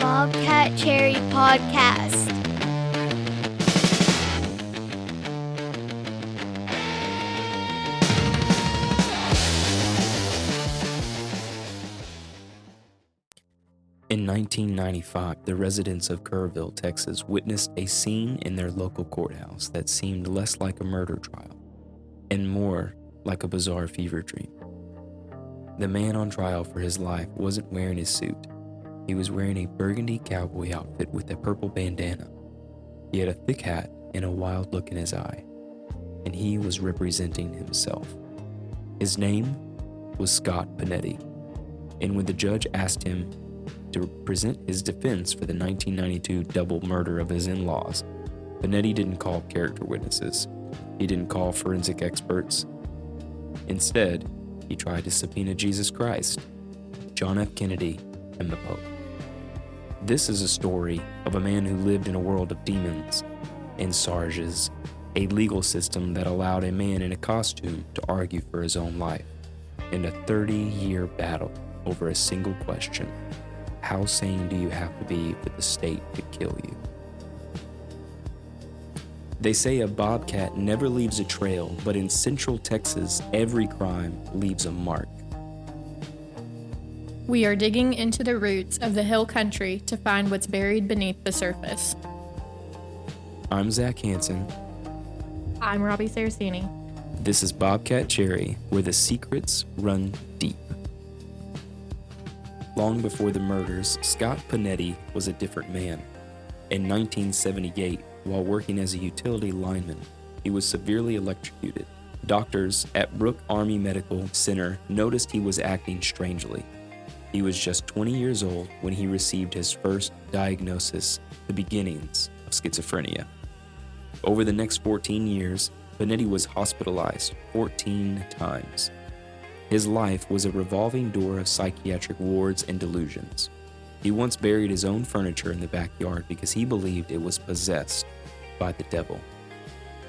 Bobcat Cherry podcast. In 1995, the residents of Kerrville, Texas, witnessed a scene in their local courthouse that seemed less like a murder trial and more like a bizarre fever dream. The man on trial for his life wasn't wearing his suit. He was wearing a burgundy cowboy outfit with a purple bandana. He had a thick hat and a wild look in his eye, and he was representing himself. His name was Scott Panetti, and when the judge asked him to present his defense for the 1992 double murder of his in-laws, Panetti didn't call character witnesses. He didn't call forensic experts. Instead, he tried to subpoena Jesus Christ, John F. Kennedy, and the Pope. This is a story of a man who lived in a world of demons and sarges, a legal system that allowed a man in a costume to argue for his own life, and a 30-year battle over a single question: how sane do you have to be for the state to kill you? They say a bobcat never leaves a trail, but in Central Texas, every crime leaves a mark. We are digging into the roots of the hill country to find what's buried beneath the surface. I'm Zach Hansen. I'm Robbie Saraceni. This is Bobcat Cherry, where the secrets run deep. Long before the murders, Scott Panetti was a different man. In 1978, while working as a utility lineman, he was severely electrocuted. Doctors at Brooke Army Medical Center noticed he was acting strangely. He was just 20 years old when he received his first diagnosis, the beginnings of schizophrenia. Over the next 14 years, Panetti was hospitalized 14 times. His life was a revolving door of psychiatric wards and delusions. He once buried his own furniture in the backyard because he believed it was possessed by the devil.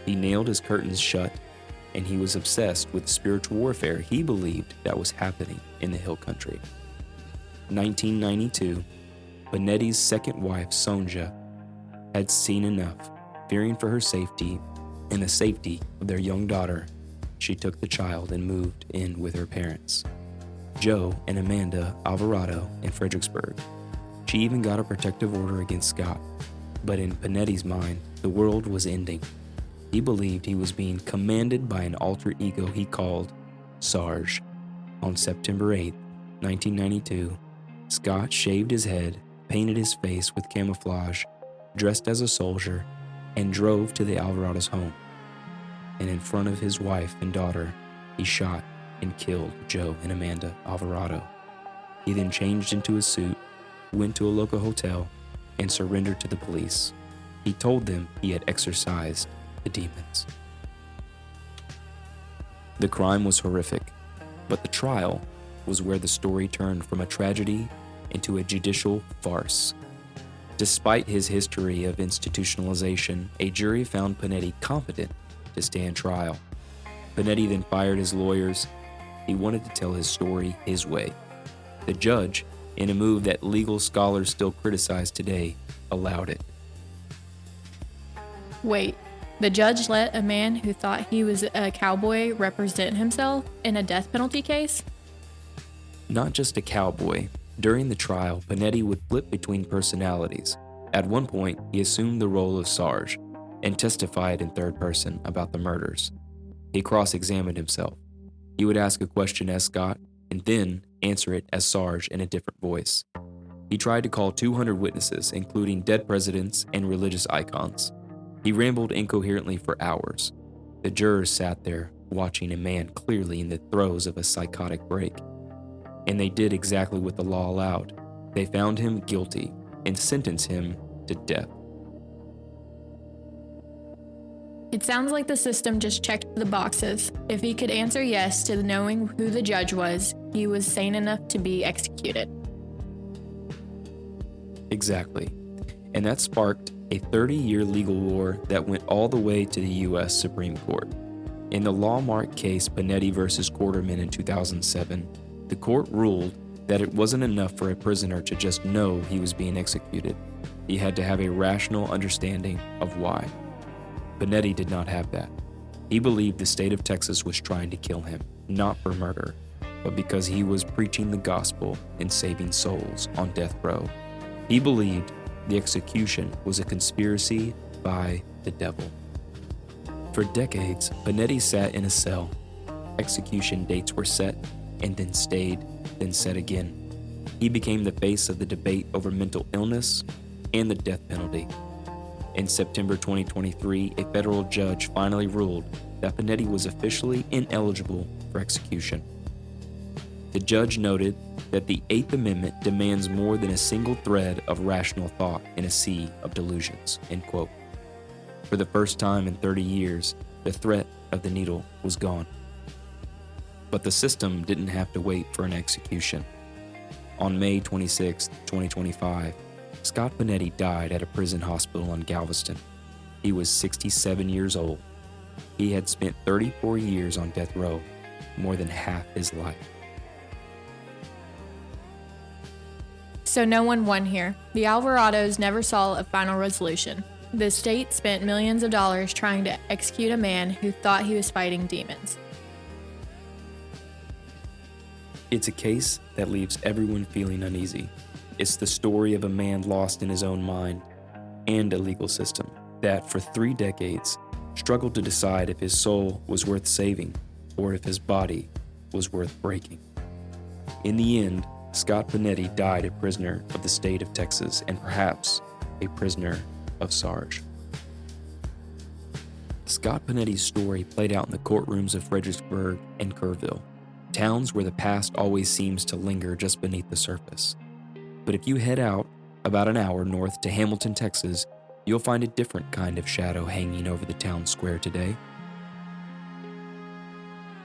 He nailed his curtains shut, and he was obsessed with spiritual warfare he believed that was happening in the hill country. 1992, Panetti's second wife, Sonja, had seen enough. Fearing for her safety and the safety of their young daughter, she took the child and moved in with her parents, Joe and Amanda Alvarado, in Fredericksburg. She even got a protective order against Scott, but in Panetti's mind, the world was ending. He believed he was being commanded by an alter ego he called Sarge. On September 8, 1992, Scott shaved his head, painted his face with camouflage, dressed as a soldier, and drove to the Alvarado's home. And in front of his wife and daughter, he shot and killed Joe and Amanda Alvarado. He then changed into a suit, went to a local hotel, and surrendered to the police. He told them he had exorcised the demons. The crime was horrific, but the trial was where the story turned from a tragedy into a judicial farce. Despite his history of institutionalization, a jury found Panetti competent to stand trial. Panetti then fired his lawyers. He wanted to tell his story his way. The judge, in a move that legal scholars still criticize today, allowed it. Wait, the judge let a man who thought he was a cowboy represent himself in a death penalty case? Not just a cowboy. During the trial, Panetti would flip between personalities. At one point, he assumed the role of Sarge and testified in third person about the murders. He cross-examined himself. He would ask a question as Scott and then answer it as Sarge in a different voice. He tried to call 200 witnesses, including dead presidents and religious icons. He rambled incoherently for hours. The jurors sat there, watching a man clearly in the throes of a psychotic break. And they did exactly what the law allowed. They found him guilty and sentenced him to death. It sounds like the system just checked the boxes. If he could answer yes to knowing who the judge was, he was sane enough to be executed. Exactly. And that sparked a 30-year legal war that went all the way to the U.S. Supreme Court. In the Lawmark case Panetti versus Quarterman in 2007, the court ruled that it wasn't enough for a prisoner to just know he was being executed. He had to have a rational understanding of why. Panetti did not have that. He believed the state of Texas was trying to kill him, not for murder, but because he was preaching the gospel and saving souls on death row. He believed the execution was a conspiracy by the devil. For decades, Panetti sat in a cell. Execution dates were set and then stayed, then set again. He became the face of the debate over mental illness and the death penalty. In September 2023, a federal judge finally ruled that Panetti was officially ineligible for execution. The judge noted that the Eighth Amendment demands more than a single thread of rational thought in a sea of delusions, end quote. For the first time in 30 years, the threat of the needle was gone. But the system didn't have to wait for an execution. On May 26, 2025, Scott Panetti died at a prison hospital in Galveston. He was 67 years old. He had spent 34 years on death row, more than half his life. So no one won here. The Alvarados never saw a final resolution. The state spent millions of dollars trying to execute a man who thought he was fighting demons. It's a case that leaves everyone feeling uneasy. It's the story of a man lost in his own mind and a legal system that, for 3 decades, struggled to decide if his soul was worth saving or if his body was worth breaking. In the end, Scott Panetti died a prisoner of the state of Texas and perhaps a prisoner of Sarge. Scott Panetti's story played out in the courtrooms of Fredericksburg and Kerrville, towns where the past always seems to linger just beneath the surface. But if you head out about an hour north to Hamilton, Texas, you'll find a different kind of shadow hanging over the town square today.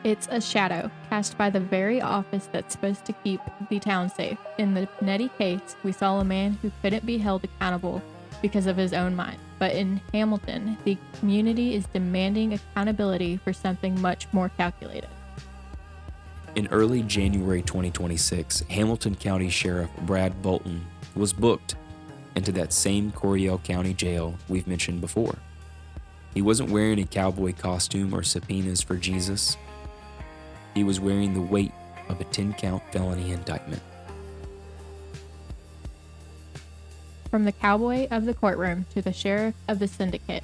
It's a shadow cast by the very office that's supposed to keep the town safe. In the Panetti case, we saw a man who couldn't be held accountable because of his own mind. But in Hamilton, the community is demanding accountability for something much more calculated. In early January 2026, Hamilton County Sheriff Brad Bolton was booked into that same Coryell County jail we've mentioned before. He wasn't wearing a cowboy costume or subpoenas for Jesus. He was wearing the weight of a 10-count felony indictment. From the cowboy of the courtroom to the sheriff of the syndicate,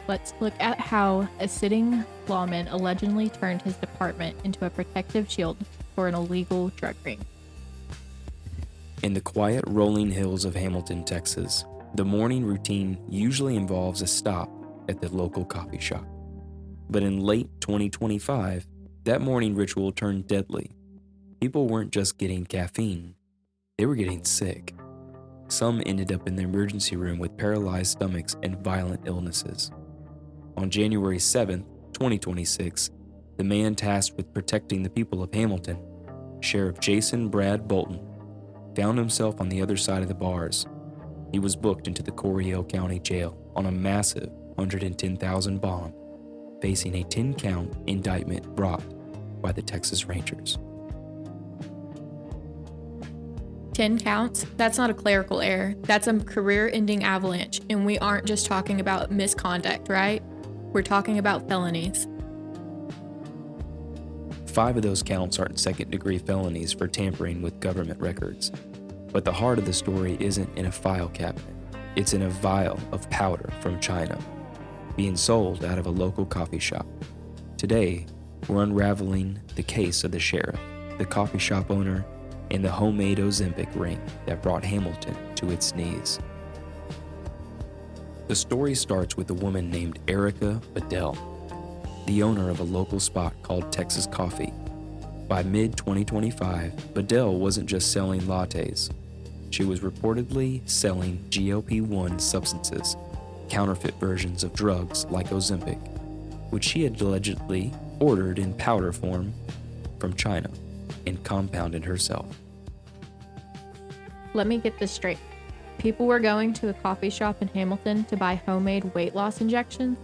let's look at how a sitting lawman allegedly turned his department into a protective shield for an illegal drug ring. In the quiet rolling hills of Hamilton, Texas, the morning routine usually involves a stop at the local coffee shop. But in late 2025, that morning ritual turned deadly. People weren't just getting caffeine, they were getting sick. Some ended up in the emergency room with paralyzed stomachs and violent illnesses. On January 7, 2026, the man tasked with protecting the people of Hamilton, Sheriff Jason Brad Bolton, found himself on the other side of the bars. He was booked into the Coryell County Jail on a massive $110,000 bond, facing a 10-count indictment brought by the Texas Rangers. 10 counts? That's not a clerical error. That's a career-ending avalanche, and we aren't just talking about misconduct, right? We're talking about felonies. 5 of those counts aren't second-degree felonies for tampering with government records. But the heart of the story isn't in a file cabinet. It's in a vial of powder from China, being sold out of a local coffee shop. Today, we're unraveling the case of the sheriff, the coffee shop owner, and the homemade ozempic ring that brought Hamilton to its knees. The story starts with a woman named Erica Bedell, the owner of a local spot called Texas Coffee. By mid-2025, Bedell wasn't just selling lattes. She was reportedly selling GLP-1 substances, counterfeit versions of drugs like Ozempic, which she had allegedly ordered in powder form from China and compounded herself. Let me get this straight. People were going to a coffee shop in Hamilton to buy homemade weight loss injections?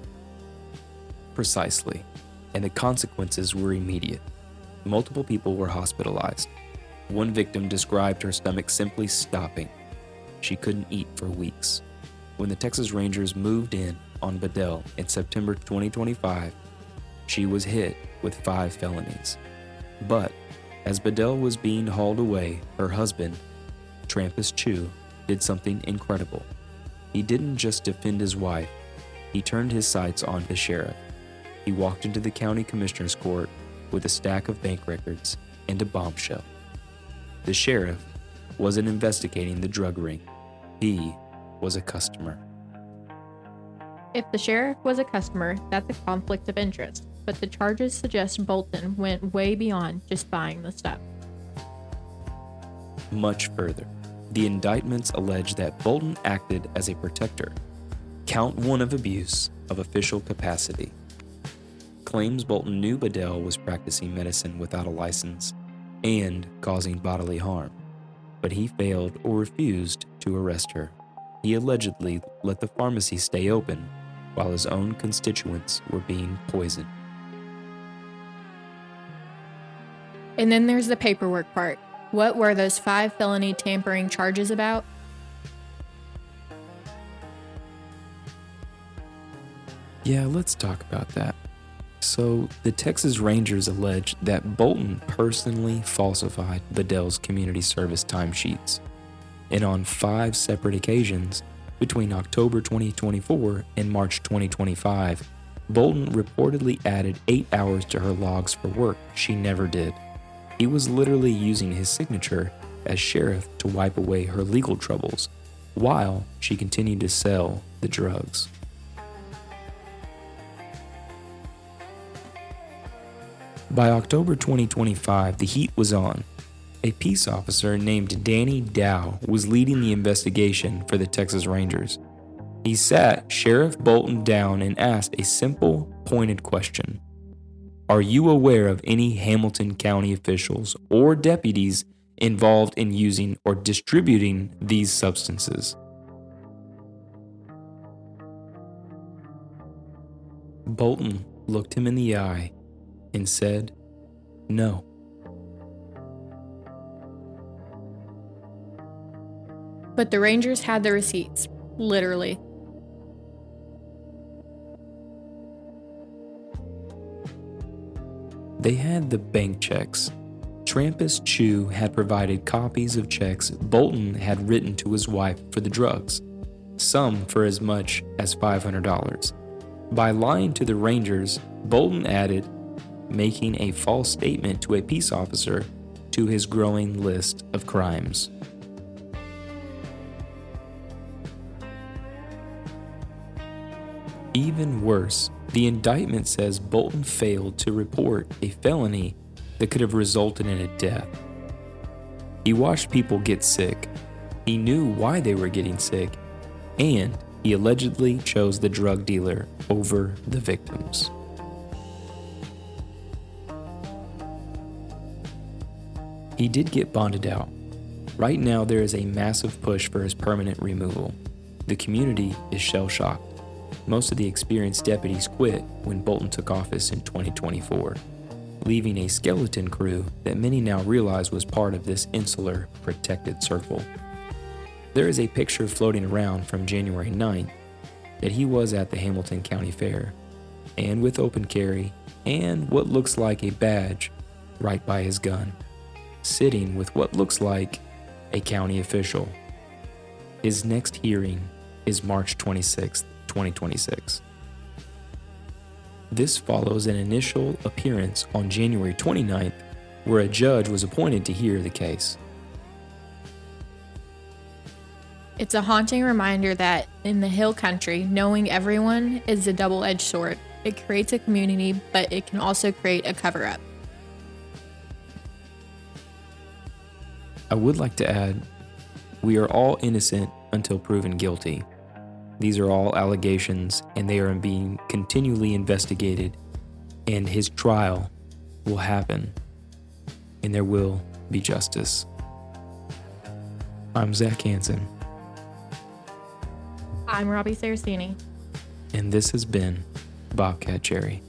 Precisely, and the consequences were immediate. Multiple people were hospitalized. One victim described her stomach simply stopping. She couldn't eat for weeks. When the Texas Rangers moved in on Bedell in September 2025, she was hit with 5 felonies. But as Bedell was being hauled away, her husband, Trampus Chew, did something incredible. He didn't just defend his wife, he turned his sights on the sheriff. He walked into the county commissioner's court with a stack of bank records and a bombshell. The sheriff wasn't investigating the drug ring. He was a customer. If the sheriff was a customer, that's a conflict of interest, but the charges suggest Bolton went way beyond just buying the stuff. Much further, the indictments allege that Bolton acted as a protector. Count 1 of abuse of official capacity claims Bolton knew Bedell was practicing medicine without a license and causing bodily harm, but he failed or refused to arrest her. He allegedly let the pharmacy stay open while his own constituents were being poisoned. And then there's the paperwork part. What were those 5 felony tampering charges about? Yeah, let's talk about that. So, the Texas Rangers allege that Bolton personally falsified Bedell's community service timesheets, and on 5 separate occasions, between October 2024 and March 2025, Bolton reportedly added 8 hours to her logs for work she never did. He was literally using his signature as sheriff to wipe away her legal troubles, while she continued to sell the drugs. By October 2025, the heat was on. A peace officer named Danny Dow was leading the investigation for the Texas Rangers. He sat Sheriff Bolton down and asked a simple, pointed question. Are you aware of any Hamilton County officials or deputies involved in using or distributing these substances? Bolton looked him in the eye and said, "No." But the Rangers had the receipts, literally. They had the bank checks. Trampus Chew had provided copies of checks Bolton had written to his wife for the drugs, some for as much as $500. By lying to the Rangers, Bolton added, making a false statement to a peace officer to his growing list of crimes. Even worse, the indictment says Bolton failed to report a felony that could have resulted in a death. He watched people get sick, he knew why they were getting sick, and he allegedly chose the drug dealer over the victims. He did get bonded out. Right now, there is a massive push for his permanent removal. The community is shell-shocked. Most of the experienced deputies quit when Bolton took office in 2024, leaving a skeleton crew that many now realize was part of this insular, protected circle. There is a picture floating around from January 9th that he was at the Hamilton County Fair, and with open carry, and what looks like a badge right by his gun, sitting with what looks like a county official. His next hearing is March 26th, 2026. This follows an initial appearance on January 29th, where a judge was appointed to hear the case. It's a haunting reminder that in the Hill Country, knowing everyone is a double-edged sword. It creates a community, but it can also create a cover-up. I would like to add, we are all innocent until proven guilty. These are all allegations, and they are being continually investigated, and his trial will happen, and there will be justice. I'm Zach Hansen. I'm Robbie Saracini. And this has been Bobcat Cherry.